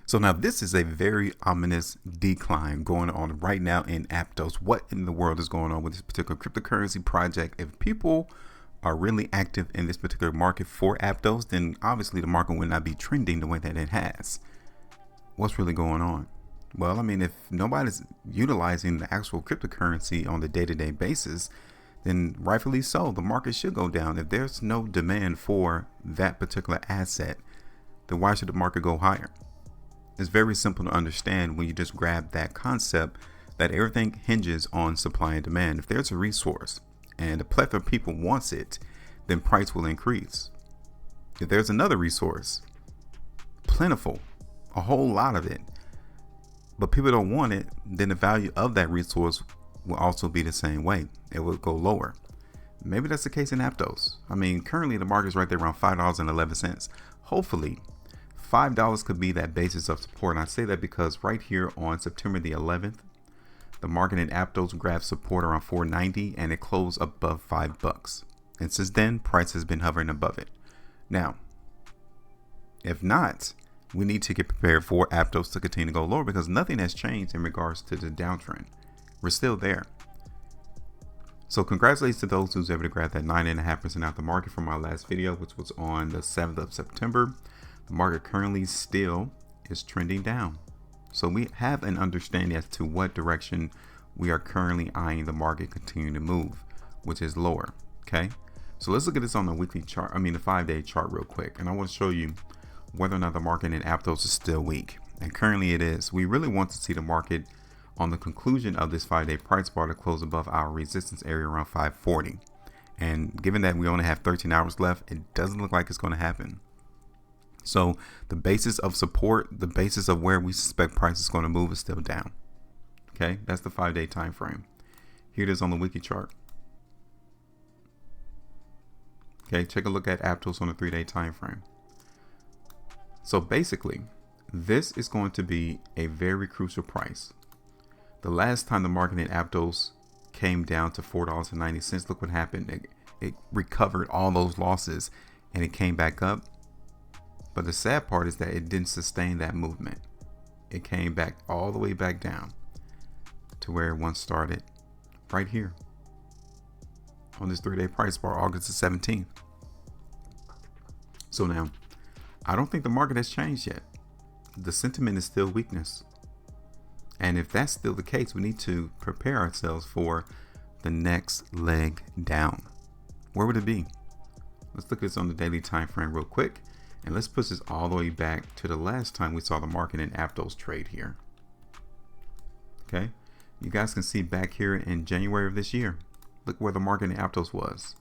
So now this is a very ominous decline going on right now in Aptos. What in the world is going on with this particular cryptocurrency project? If people are really active in this particular market for Aptos, then obviously the market would not be trending the way that it has. What's really going on? Well, I mean, if nobody's utilizing the actual cryptocurrency on the day-to-day basis, then rightfully so, the market should go down. If there's no demand for that particular asset, then why should the market go higher? It's very simple to understand when you just grab that concept that everything hinges on supply and demand. If there's a resource and a plethora of people wants it, then price will increase. If there's another resource, plentiful, a whole lot of it, but people don't want it, then the value of that resource will also be the same way. It will go lower. Maybe that's the case in Aptos. I mean, currently the market is right there around $5.11. Hopefully, $5 could be that basis of support. And I say that because right here on September the 11th, the market in Aptos grabbed support around $4.90 and it closed above $5. And since then, price has been hovering above it. Now, if not, we need to get prepared for Aptos to continue to go lower because nothing has changed in regards to the downtrend. We're still there. So congratulations to those who's able to grab that 9.5% out the market from my last video, which was on the 7th of September. The market currently still is trending down. So we have an understanding as to what direction we are currently eyeing the market continuing to move, which is lower. Okay. So let's look at this on the weekly chart. I mean, the 5-day chart real quick. And I want to show you whether or not the market in Aptos is still weak. And currently it is. We really want to see the market on the conclusion of this 5-day price bar to close above our resistance area around 540. And given that we only have 13 hours left, it doesn't look like it's going to happen. So the basis of support, the basis of where we suspect price is going to move is still down. Okay, that's the 5-day time frame. Here it is on the weekly chart. Okay, take a look at Aptos on the 3-day time frame. So basically, this is going to be a very crucial price. The last time the market in Aptos came down to $4.90, look what happened. It recovered all those losses and it came back up. But the sad part is that it didn't sustain that movement. It came back all the way back down to where it once started, right here on this 3-day price bar, August the 17th. So now, I don't think the market has changed yet. The sentiment is still weakness. And if that's still the case, we need to prepare ourselves for the next leg down. Where would it be? Let's look at this on the daily time frame real quick. And let's push this all the way back to the last time we saw the market in Aptos trade here. Okay, you guys can see back here in January of this year. Look where the market in Aptos was.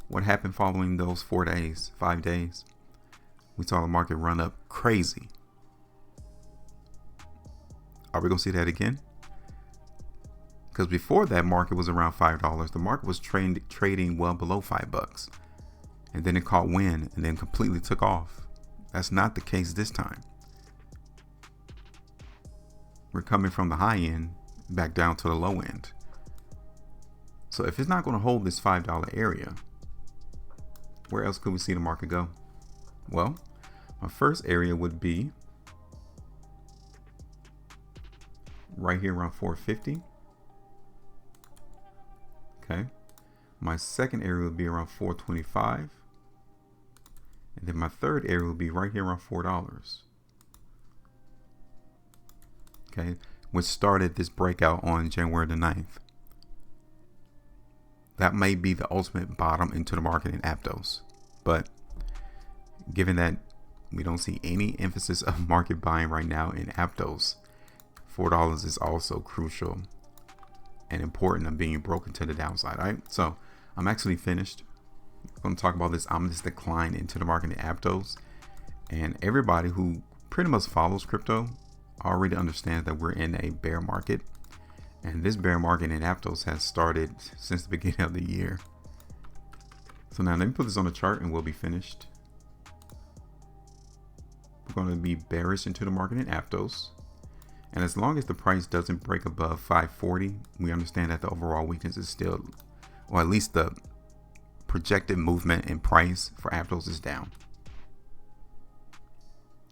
What happened following those 4 days, 5 days? We saw the market run up crazy. Are we going to see that again? Because before that market was around $5. The market was trading well below $5. And then it caught wind and then completely took off. That's not the case this time. We're coming from the high end back down to the low end. So if it's not going to hold this $5 area, where else could we see the market go? Well, my first area would be right here around 450. Okay. My second area would be around 425. And then my third area will be right here around $4. Okay, which started this breakout on January the 9th. That may be the ultimate bottom into the market in Aptos. But given that we don't see any emphasis of market buying right now in Aptos, $4 is also crucial and important of being broken to the downside. All right, so I'm actually finished. I'm going to talk about this ominous decline into the market in Aptos, and everybody who pretty much follows crypto already understands that we're in a bear market, and this bear market in Aptos has started since the beginning of the year. So now let me put this on the chart and we'll be finished. We're going to be bearish into the market in Aptos, and as long as the price doesn't break above 540, we understand that the overall weakness is still, or at least the projected movement in price for Aptos is down.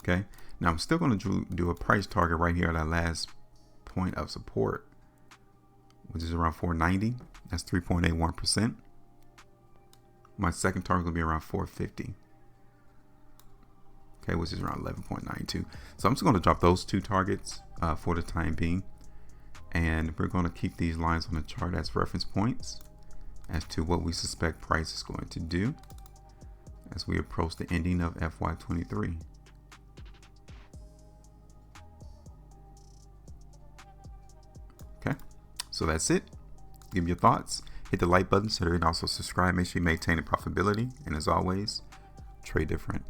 Okay. Now I'm still going to do a price target right here at our last point of support, which is around 490. That's 3.81%. My second target will be around 450. Okay, which is around 11.92. So I'm just going to drop those two targets for the time being. And we're going to keep these lines on the chart as reference points as to what we suspect price is going to do as we approach the ending of FY23. Okay, so that's it. Give me your thoughts. Hit the like button so that you can also subscribe. Make sure you maintain the profitability. And as always, trade different.